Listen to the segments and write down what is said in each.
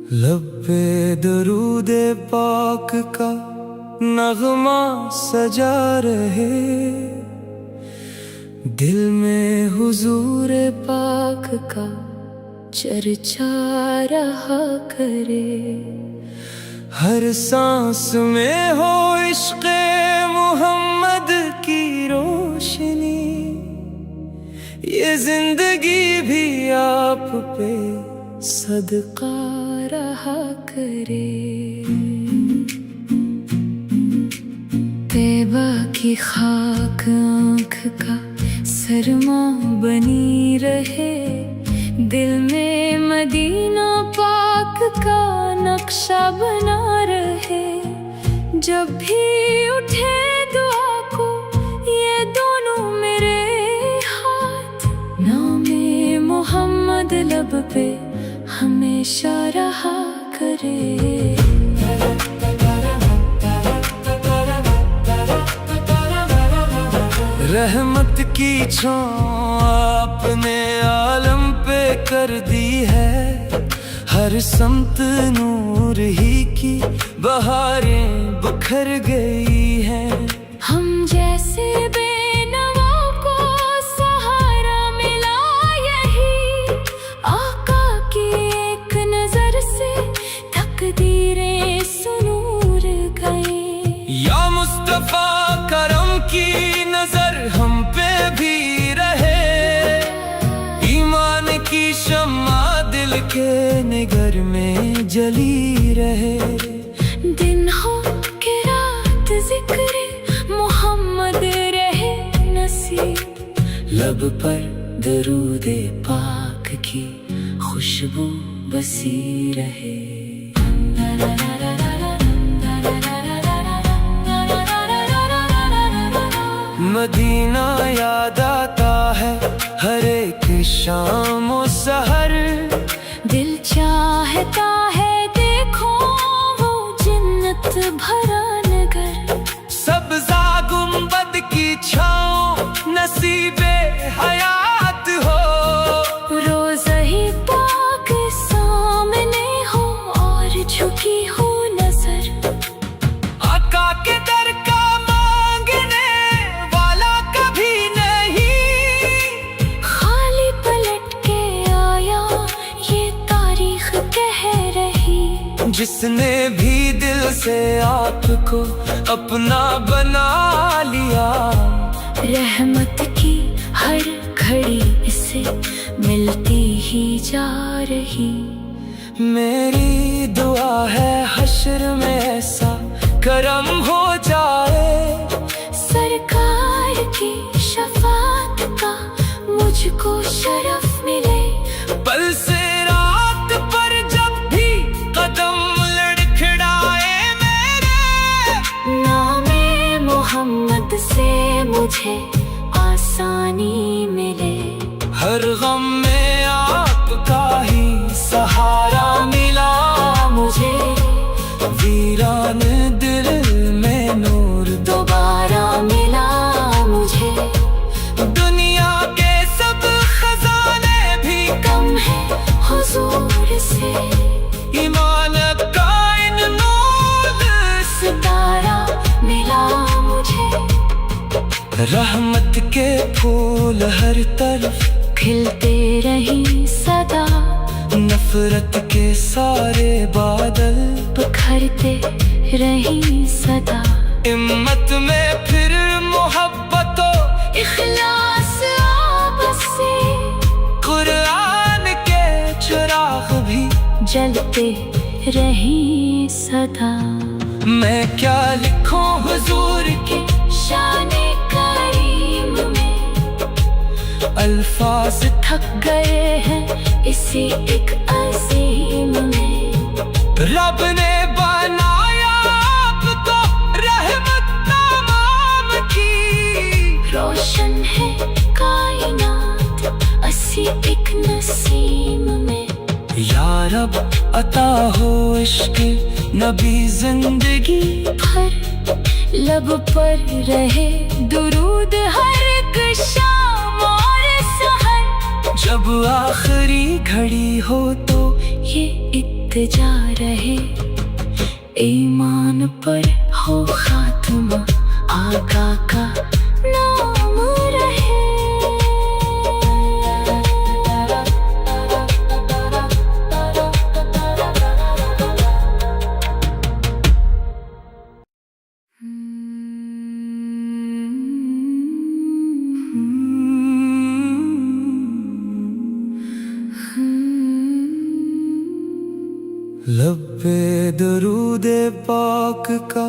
लब पे दरूदे पाक का नगमा सजा रहे, दिल में हुजूर पाक का चर्चा रहा करे। हर सांस में हो इश्क़े मोहम्मद की रोशनी, ये जिंदगी भी आप पे सदका रहा करे। तैबा की खाक आँख का सरमा बनी रहे, दिल में मदीना पाक का नक्शा बना रहे। जब भी उठे दुआ को ये दोनों मेरे हाथ, नामे मोहम्मद लब पे हमेशा रहा करे। रहमत की छाँव आपने आलम पे कर दी है, हर समत नूर ही की बहारें बखर गई हैं। हम जैसे बेनवाओं को सहारा मिला यही, आका की एक नजर से तकदीरें सुनूर गई। या मुस्तफा करम की नजर हम पे भी रहे, ईमान की शम्मा दिल के निगर में जली रहे। दिन हो के रात जिक्र मोहम्मद रहे नसीब, लब पर दरूदे पाक की खुशबू बसी रहे। मदीना याद आता है हर एक शाम और सहर, दिल चाहता है देखो वो जन्नत भरा नगर। सब्ज़ा गुंबद की छाँव नसीबे हयात हो, रोज़ा ही पाक सामने हो और झुकी हो नजर। आका के दर का जिसने भी दिल से आपको अपना बना लिया, रहमत की हर घड़ी इसे मिलती ही जा रही। मेरी दुआ है हश्र में ऐसा करम हो जाए, सरकार की शफाअत का मुझको शरफ मिले। पल से रात पर जब भी कदम मोहम्मद से मुझे आसानी मिले। हर गम में आपका ही सहारा मिला मुझे, वीरान दिल में नूर दोबारा मिला मुझे। दुनिया के सब खजाने भी कम है हुजूर से, ईमान का इन नूर सितारा मिला मुझे। रहमत के फूल हर तरफ खिलते रही सदा, नफरत के सारे बादल बिखरते रही सदा। हिम्मत में फिर मोहब्बत इखलास आपस से, कुरान के चिराग भी जलते रही सदा। मैं क्या लिखूं हुजूर की शाने करीम में, अल्फाज थक गए हैं इसी एक अज़ीम में। रब ने बनाया आपको रहमत तमाम की, रोशन है कायनात असी एक नसीम में। या रब अता हो इश्क़ नबी जिंदगी भर, लब पर रहे दुरूद हर एक शाम और सहर। जब आखिरी घड़ी हो तो ये इल्तिजा रहे, ईमान पर हो खात्मा, आका का नाम रहे। लब्बे दरूदे पाक का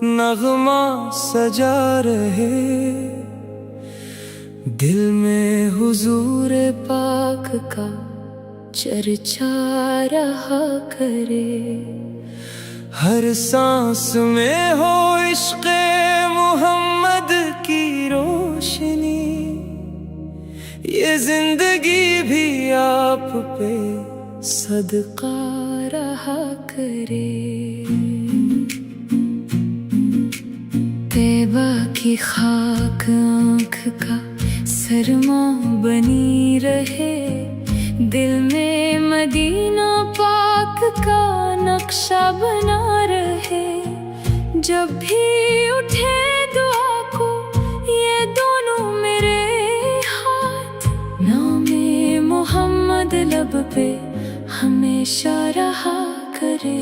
नगमा सजा रहे, दिल में हुजूर पाक का चर्चा रहा करे। हर सांस में हो इश्क़े मोहम्मद की रोशनी, ये जिंदगी भी आप पे सदका रहा करे। तैबा की खाक आँख का सरमा बनी रहे, दिल में मदीना पाक का नक्शा बना रहे। जब भी उठे दुआ को ये दोनों मेरे हाथ, नामे मोहम्मद लब पे हमेशा रहा करे।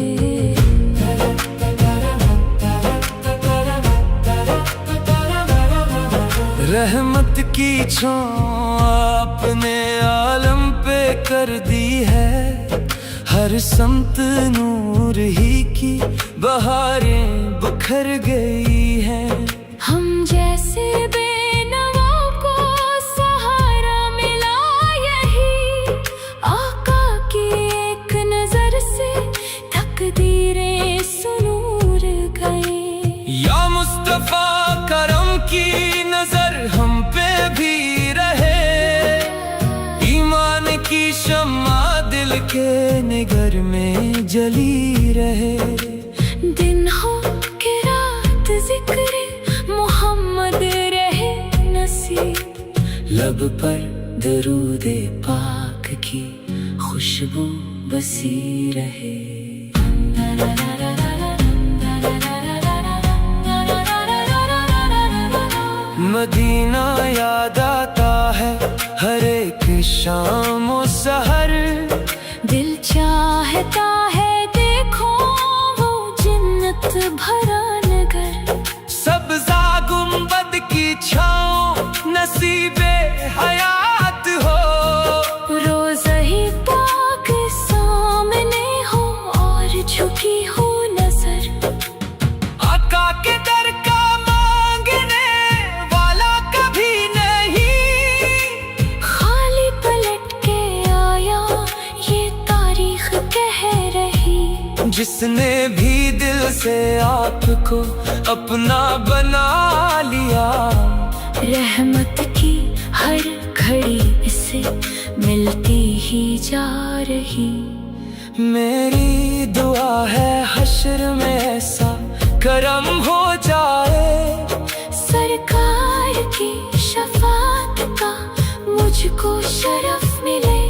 रहमत की छाँव आपने आलम पे कर दी है, हर समत नूर ही की बहारें बिखर गई हैं। हम जैसे बेनवा को सहारा मिला यही, आका की एक नजर से तकदीरें सुनूर गए। या मुस्तफा करम की नजर हम पे भी रहे, ईमान की शम्मा दिल के निगर में जली रहे। दिन हो के रात जिक्र मोहम्मद रहे नसीब, लब पर दरूदे पाक की खुशबू बसी रहे। मदीना याद आता है हर एक शाम और सहर, दिल चाहता है देखो वो जन्नत भरा नगर। सब्ज़ा गुंबद की छाँव नसीबे हयात हो, रोज़ा ही पाक सामने हो और झुकी हो नजर। आका के दर का मांगने वाला कभी नहीं, खाली पलट के आया ये तारीख कह रही। जिसने भी दिल से आपको अपना बना लिया, रहमत की हर घड़ी इसे मिलती ही जा रही। मेरी दुआ है हश्र में ऐसा करम हो जाए, सरकार की शफात का मुझको शरफ मिले।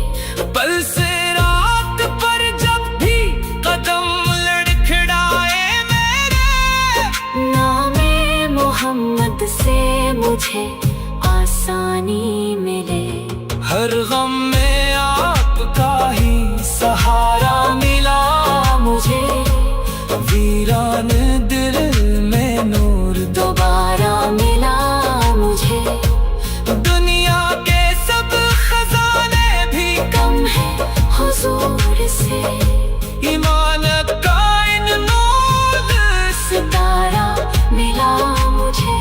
पल से रात पर जब भी कदम लड़खड़ाए मेरे, नामे मोहम्मद से मुझे आसानी मिले। हर गम में आपका ही सहारा मिला मुझे, वीरान दिल में नूर दोबारा मिला मुझे। दुनिया के सब खजाने भी कम है हुजूर से, ईमान का इन नूर सितारा मिला मुझे।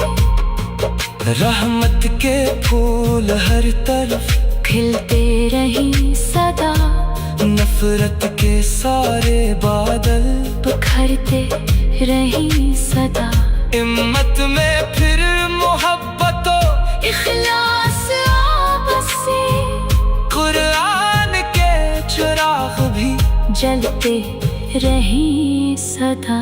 रहमत के फूल हर तरफ खिलते रही सदा, नफरत के सारे बादल बिखरते रही सदा। हिम्मत में फिर मोहब्बत इखलास आपस से, कुरान के चिराग भी जलते रही सदा।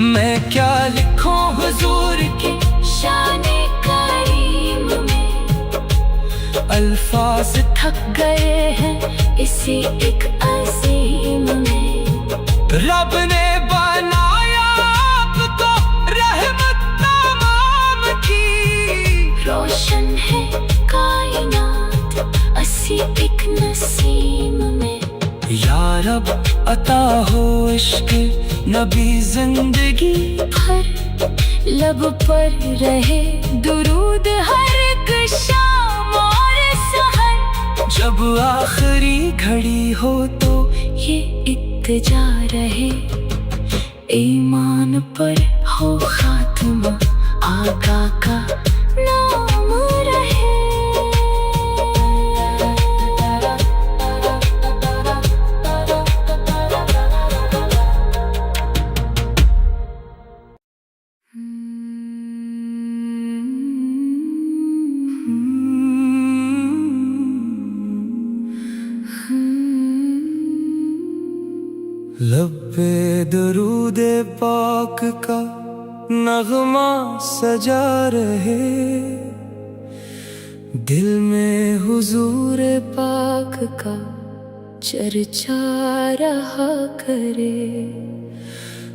मैं क्या लिखूं हुजूर की शाने करीम में, अल्फाज थक गए हैं इसी एक अजीम में। रब ने बनाया आपको रहमत तमाम की। रोशन है कायनात असी एक नसीम में। या रब अता हो इश्क नबी जिंदगी भर लब पर रहे दुरूद हर एक शाम और सहर। जब आखिरी घड़ी हो तो ये इत्तजा रहे ईमान पर हो खात्मा आका का नाम रहे। लब्बे दरूदे पाक का नगमा सजा रहे, दिल में हुजूर पाक का चर्चा रहा करे।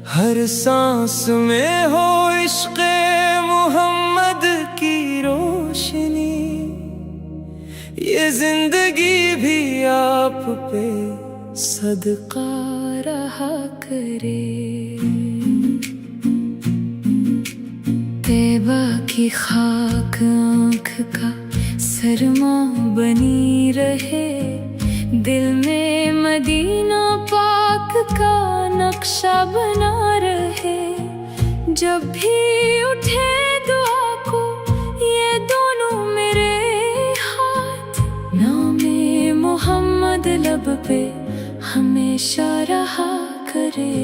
हर सांस में हो इश्क़े मोहम्मद की रोशनी, ये जिंदगी भी आप पे सदका रहा करे। तैबा की खाक आँख का सरमा बनी रहे, दिल में मदीना पाक का नक्शा बना रहे। जब भी उठे दुआ को ये दोनों मेरे हाथ, नामे मोहम्मद लब पे हमेशा रहा करे।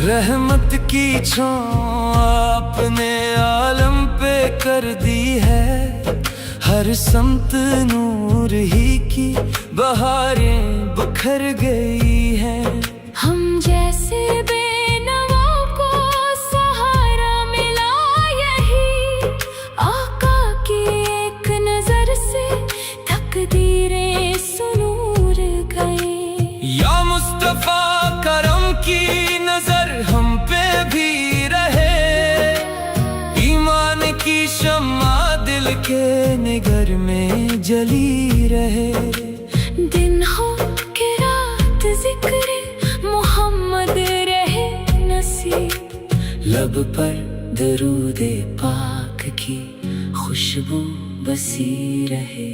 रहमत की छाँव आपने आलम पे कर दी है, हर समत नूर ही की बहारें बिखर गई हैं। हम जैसे बेनवा को सहारा मिला यही, आका की एक नजर से तकदीरें सुनूर गई। या मुस्तफा करम की नजर हम पे भी रहे, ईमान की शम्मा दिल के निगर में जली रहे। दिन हो के रात जिक्र मोहम्मद रहे नसीब, लब पर दरूदे पाक की खुशबू बसी रहे।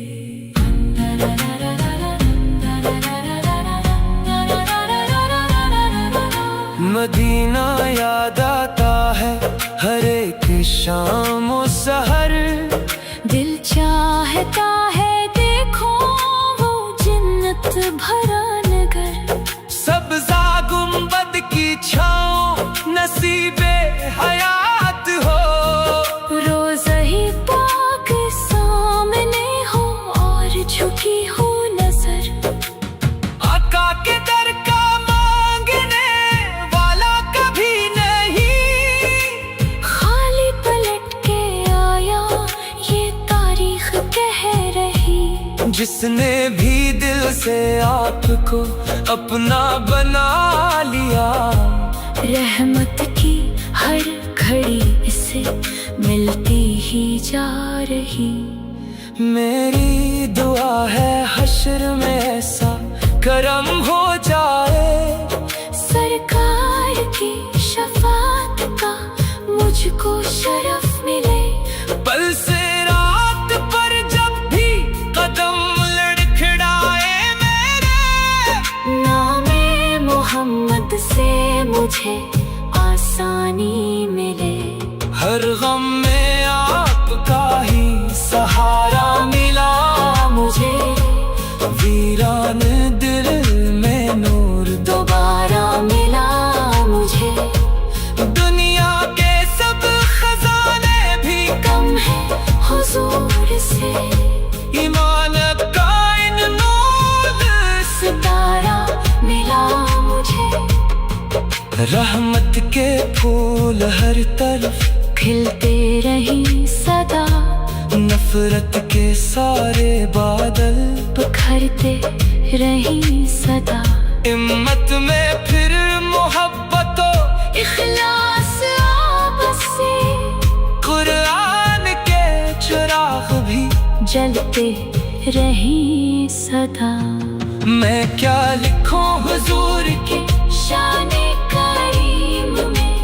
मदीना याद आता है हर एक शाम और सहर, दिल चाहता है देखो वो जन्नत भरा नगर। सब्ज़ा गुंबद की छाँव नसीबे हयात हो, रोज़ा ही पाक सामने हो और झुकी हो नजर। आका के दर का मांगने वाला कभी नहीं, खाली पलट के आया ये तारीख कह रही। जिसने भी दिल से आपको अपना बना लिया, रहमत की हर घड़ी इसे मिलती ही जा रही। मेरी दुआ है हश्र में ऐसा करम हो जाए, सरकार की शफात का मुझको शरफ मिले। पल से रात पर जब भी कदम लड़खड़ाए मेरे, नामे मोहम्मद से मुझे आसानी मिले। हर गम में आपका ही सहारा मिला मुझे, वीरान दिल में नूर दोबारा मिला मुझे। दुनिया के सब खजाने भी कम है हुजूर से, ईमान का इन नूर सितारा मिला मुझे। रहमत के फूल हर तरफ खिलते रही सदा, नफरत के सारे बादल बिखरते रही सदा। हिम्मत में फिर मोहब्बतों इखलास आपस से कुरान के चिराग भी जलते रही सदा। मैं क्या लिखूं हुजूर की शाने करीम में,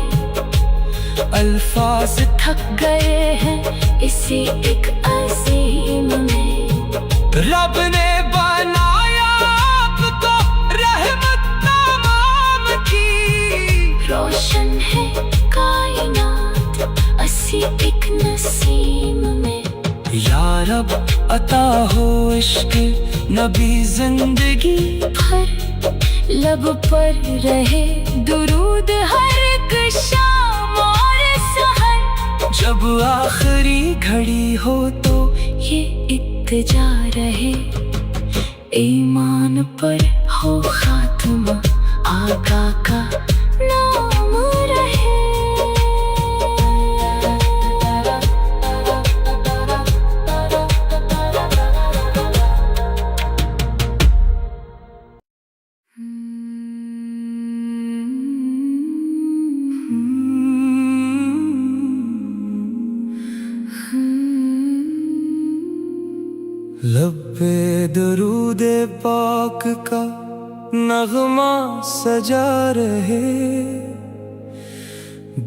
अल्फाज थक गए हैं इसी एक अजीम में। रब ने बनाया आपको रहमत तमाम की, रोशन है कायनात असी एक नसीम में। या रब अता हो इश्क नबी जिंदगी भर लब पर रहे दुरूद हर एक शाम और सहर। जब आखिरी घड़ी हो तो ये इत्तेजा रहे ईमान पर हो खात्मा, आका का नाम रहे। लब्बे दरूदे पाक का नगमा सजा रहे,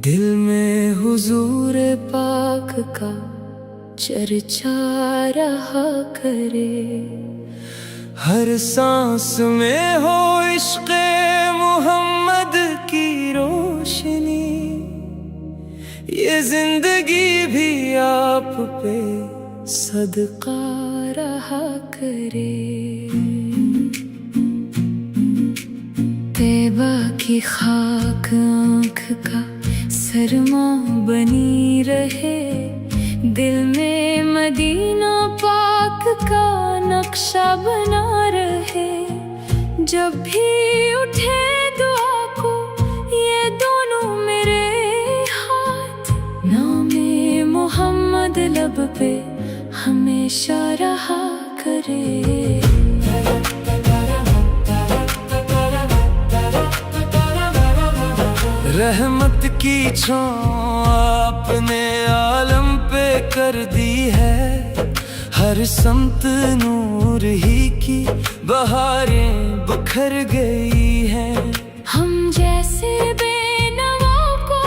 दिल में हुजूर पाक का चर्चा रहा करे। हर सांस में हो इश्क़े मोहम्मद की रोशनी, ये जिंदगी भी आप पे सदका रहा करे। तैबा की खाक आँख का सरमा बनी रहे, दिल में मदीना पाक का नक्शा बना रहे। जब भी उठे दुआ को ये दोनों मेरे हाथ, नामे मोहम्मद लब पे हमेशा रहा करे। रहमत की छाँव आपने आलम पे कर दी है, हर समत नूर ही की बहारें बिखर गई हैं। हम जैसे बेनवा को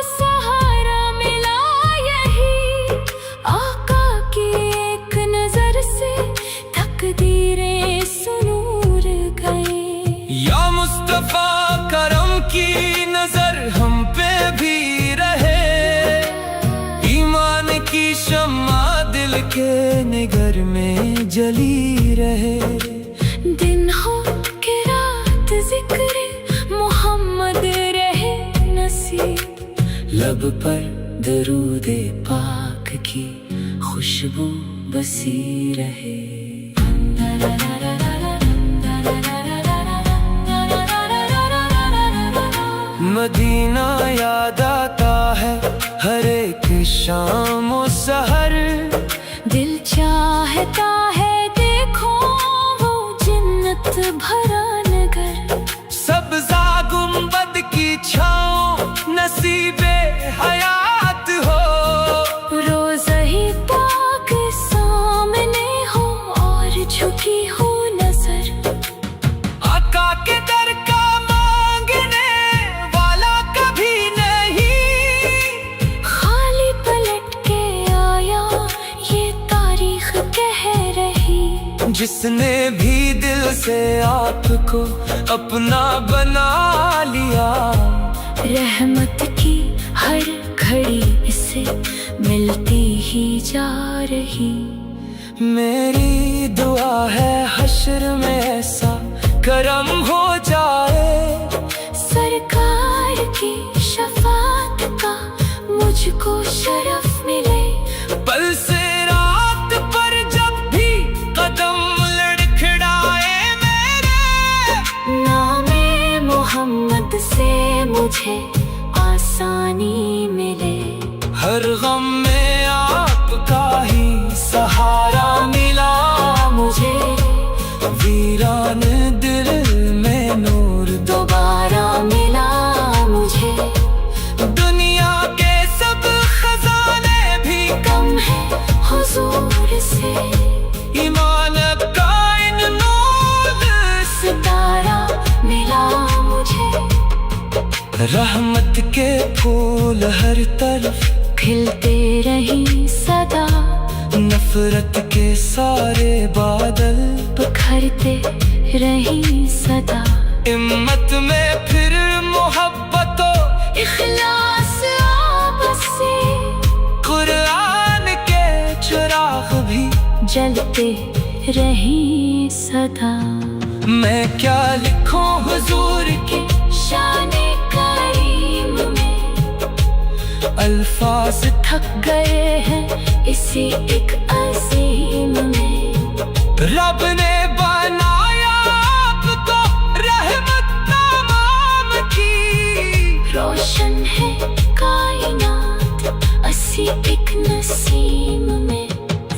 सहारा मिला यही, आका की एक नजर से तकदीरें सुनूर गए। या मुस्तफा करम की नजर हम पे भी रहे, ईमान की शम्मा दिल के निगर में जली रहे। दिन हो के रात जिक्र मोहम्मद रहे नसीब, लब पर दरूदे पाक की खुशबू बसी रहे। मदीना याद आता है हर एक शाम और सहर, दिल चाहता है देखो वो जन्नत भरा नगर। सब्ज़ा गुंबद की छाँव नसीबे हयात हो, रोज़ा ही पाक सामने हो और झुकी हो नजर। आका के दर का मांगने वाला कभी नहीं, खाली पलट के आया ये तारीख कह रही। जिसने भी दिल से आपको अपना बना लिया, रहमत की हर घड़ी इसे मिलती ही जा रही। मेरी दुआ है हश्र में ऐसा करम हो जाए, सरकार की शफात का मुझको शरफ मिले। पल से रात पर जब भी कदम लड़खड़ाए मेरे, नामे मोहम्मद से मुझे आसानी मिले। हर गम में आपका ही रहमत के फूल हर तरफ खिलते रही सदा, नफरत के सारे बादल बिखरते रही सदा। हिम्मत में फिर मोहब्बतों इखलास आपस से कुरान के चिराग भी जलते रही सदा। मैं क्या लिखूं हुजूर की शाने करीम में, अल्फाज थक गए हैं इसी एक अजीम में। रब ने बनाया आपको रहमत तमाम की, रोशन है कायनात इसी एक नसीम में।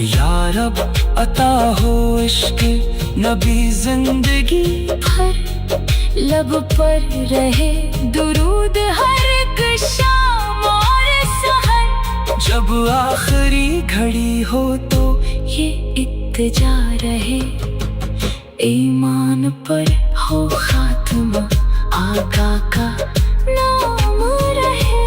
या रब अता हो इश्क नबी जिंदगी भर लब पर रहे दुरूद हर एक शाम और सहर। जब आखिरी घड़ी हो तो ये इत्तिजा रहे ईमान पर हो खात्मा, आका का नाम रहे।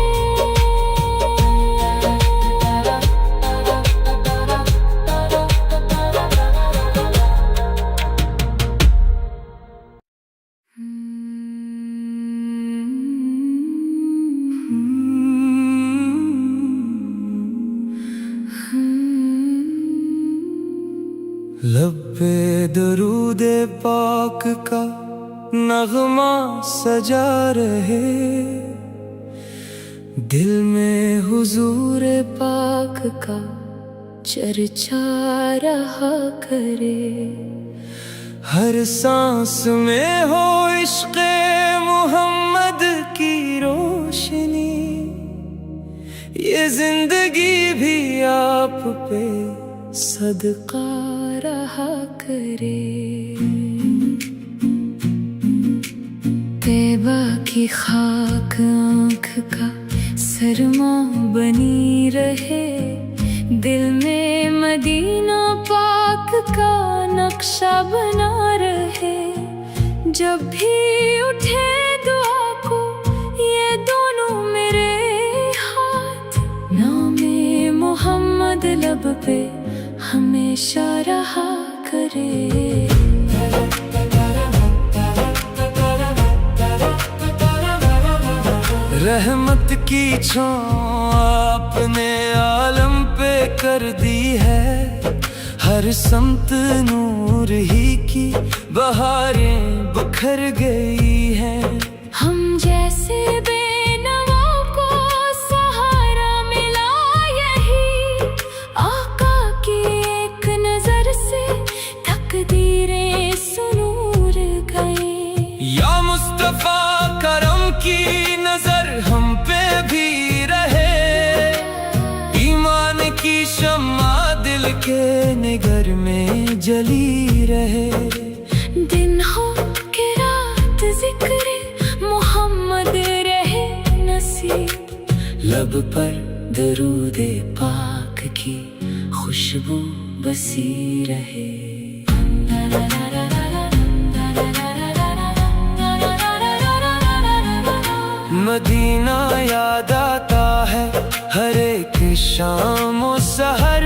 लब्बे दरूदे पाक का नगमा सजा रहे, दिल में हुजूर पाक का चर्चा रहा करे। हर सांस में हो इश्क़ मोहम्मद की रोशनी, ये जिंदगी भी आप पे सदका रहा करे। तैबा की खाक आँख का सरमा बनी रहे, दिल में मदीना पाक का नक्शा बना रहे। जब भी उठे दुआ को ये दोनों मेरे हाथ, नामे मोहम्मद लब पे हमेशा रहा करे। रहमत की छाँव आपने आलम पे कर दी है, हर समत नूर ही की बहारें बिखर गई हैं। हम जैसे बेनवा को सहारा मिला यही, आका की एक नजर से तकदीरें सुनूर गई। या मुस्तफा करम की नजर हम पे भी रहे, ईमान की शम्मा दिल के निगर में जली रहे। दिन हो के रात जिक्र मोहम्मद रहे नसीब, लब पर दरूदे पाक की खुशबू बसी रहे। मदीना याद आता है हर एक शाम और सहर,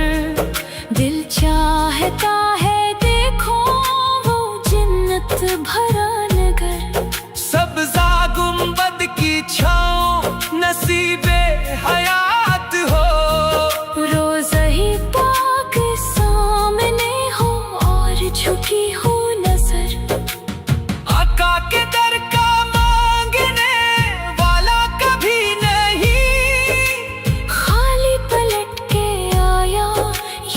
दिल चाहता है देखो वो जन्नत भरा नगर। सब्ज़ा गुंबद की छाँव नसीबे हयात हो, रोज़ा ही पाक सामने हो और झुकी हो नजर। आका के दर का मांगने वाला कभी नहीं, खाली पलट के आया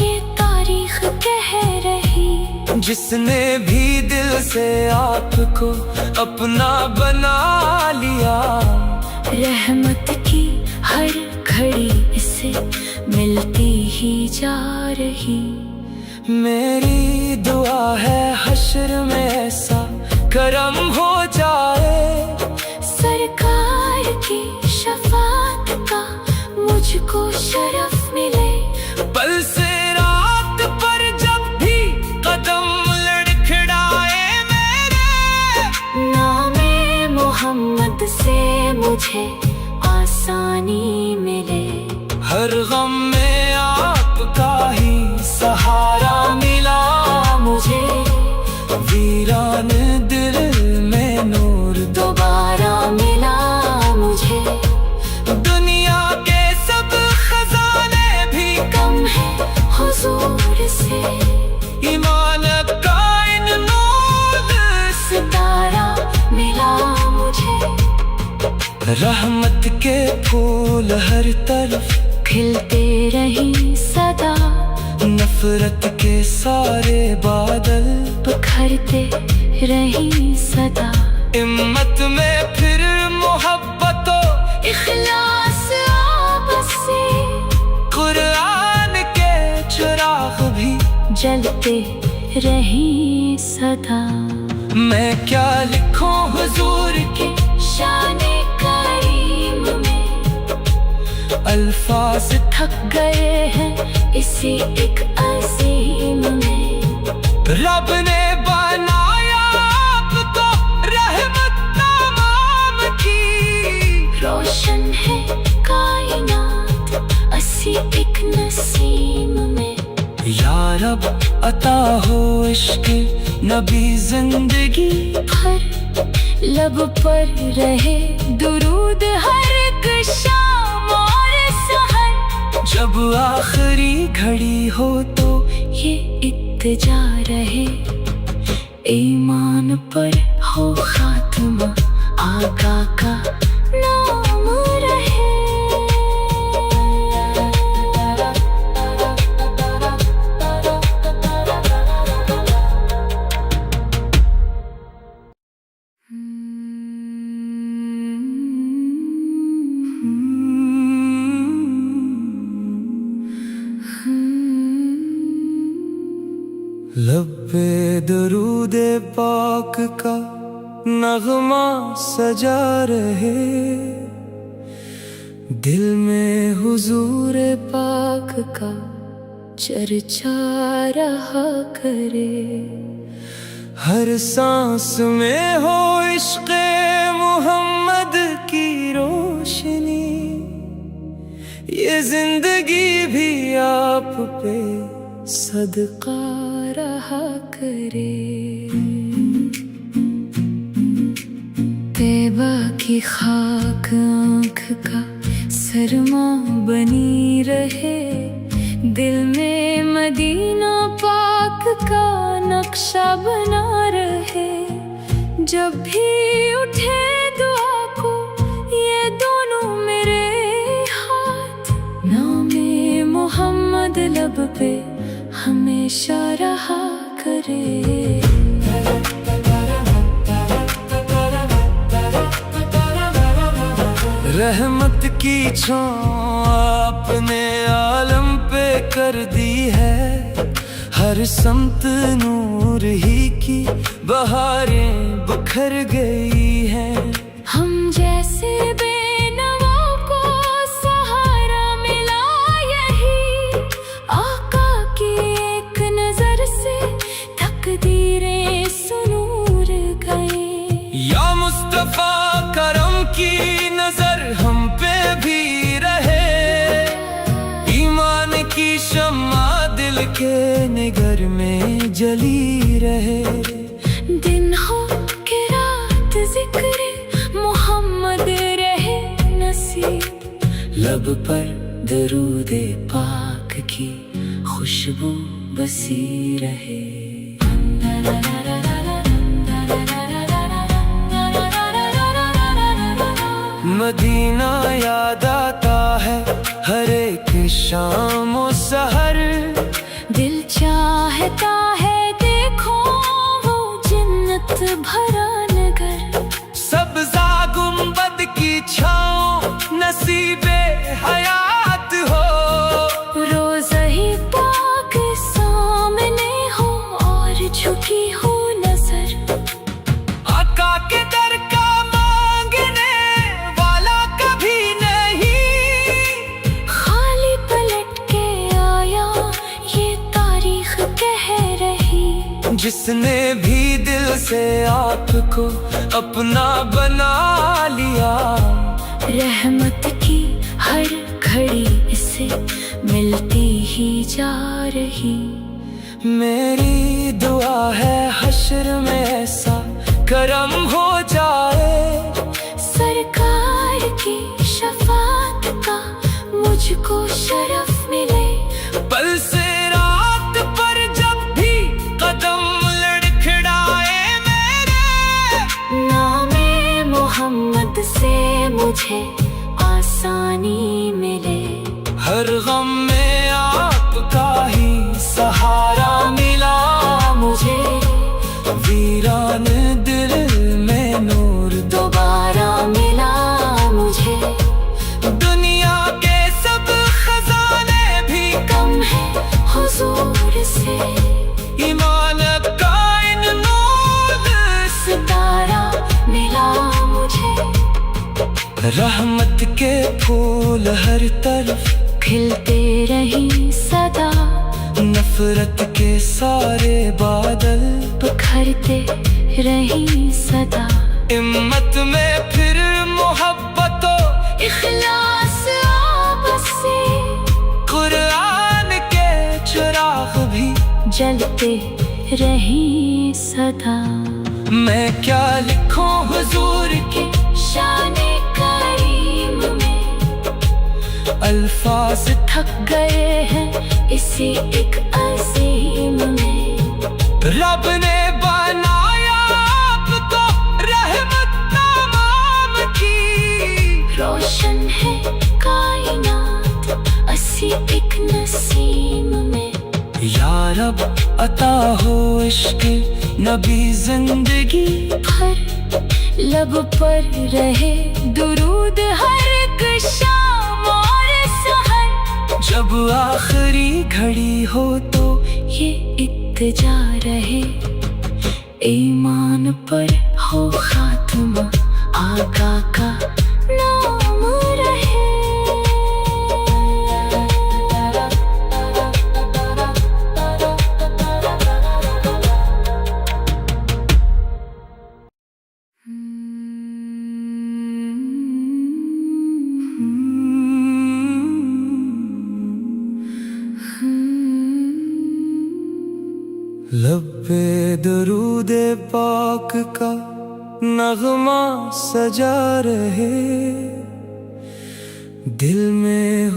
ये तारीख कह रही। जिसने भी दिल से आपको अपना बना लिया, रहमत की हर घड़ी इसे मिलती ही जा रही। मेरी दुआ है हश्र में ऐसा करम हो जाए, सरकार की शफात का मुझको शरफ मिले। पल से रात पर जब भी कदम लड़खड़ाए मेरे, नामे मोहम्मद मोहम्मद से मुझे आसानी मिले। हर गम में आपका ही सहारा मिला मुझे वीरान दिल में नूर दोबारा मिला मुझे। दुनिया के सब खजाने भी कम है हुजूर से, ईमान का इन नूर सितारा मिला मुझे। रहमत के फूल हर तरफ खिलते रही सदा, नफरत के सारे बादल बिखरते रही सदा। हिम्मत में फिर मोहब्बतों इखलास आपस से, कुरान के चिराग भी जलते रही सदा। मैं क्या लिखूं हुजूर की शाने करीम में, अल्फाज थक गए हैं इसी एक अजीम में। रब ने बनाया आपको रहमत तमाम की, रोशन है कायनात इसी एक नसीम में। या रब अता हो इश्क नबी जिंदगी भर, लब पर रहे दुरूद हर एक शाम और सहर। जब आखिरी घड़ी हो तो ये इत्तेजा रहे, ईमान पर हो खात्मा, आका का नाम रहे। लब्बे दरूदे पाक का नगमा सजा रहे, दिल में हुजूर पाक का चर्चा रहा करे। हर सांस में हो इश्क़े मोहम्मद की रोशनी, ये जिंदगी भी आप पे सदका रहा करे। तैबा की खाक आँख का सरमा बनी रहे, दिल में मदीना पाक का नक्शा बना रहे। जब भी उठे दुआ को ये दोनों मेरे हाथ, नामे मोहम्मद लब पे हमेशा रहा करे। रहमत की छाँव आपने आलम पे कर दी है, हर समत नूर ही की बहारें बिखर गई हैं। हम जैसे बेनवा को सहारा मिला यही, आका की एक नजर से तकदीरें सुनूर गए। या मुस्तफा करम की नजर हम पे भी रहे, ईमान की शम्मा दिल के निगर में जली रहे। दिन हो के रात जिक्र मोहम्मद रहे नसीब, लब पर दरूदे पाक की खुशबू बसी रहे। मदीना याद आता है हर एक शाम और सहर, दिल चाहता है देखो वो जन्नत भरा नगर। सब्ज़ा गुंबद की छाँव नसीबे हयात हो, रोज़ा ही पाक सामने हो और झुकी हो नजर। आका के दर का मांगने वाला कभी नहीं, खाली पलट के आया ये तारीख कह रहे। जिसने भी दिल से आपको अपना बना लिया। रहमत की हर घड़ी इसे मिलती ही जा रही। मेरी दुआ है हश्र में ऐसा करम हो जाए, सरकार की शफाअत का मुझको शरफ मिले। पल से रात पर जब भी कदम लड़खड़ाए मेरे, नामे मोहम्मद से मुझे आसानी मिले। हर गम में आपका ही सहारा मिला मुझे। वीरान दिल में नूर दोबारा मिला मुझे। दुनिया के सब खजाने भी कम है हुजूर से, ईमान का इन नूर सितारा मिला मुझे। रहमत के फूल हर तरफ खिलते रही सदा, नफरत के सारे बादल बिखरते रही सदा। हिम्मत में फिर मोहब्बतों इखलास आपस से, कुरान के चिराग भी जलते रही सदा। मैं क्या लिखूं हुजूर की शाने करीम में, अल्फाज थक गए हैं इसी एक अजीम में। रब ने बनाया आपको रहमत तमाम की। रोशन है कायनात असी एक नसीम में। या रब अता हो इश्क नबी जिंदगी हर लब पर रहे दुरूद हर एक शाम और सहर। जब आखिरी घड़ी हो तो ये इत्तजा रहे, ईमान पर हो खात्मा, आका का नाम रहे। लब्बे दरूदे पाक का नगमा सजा रहे, दिल में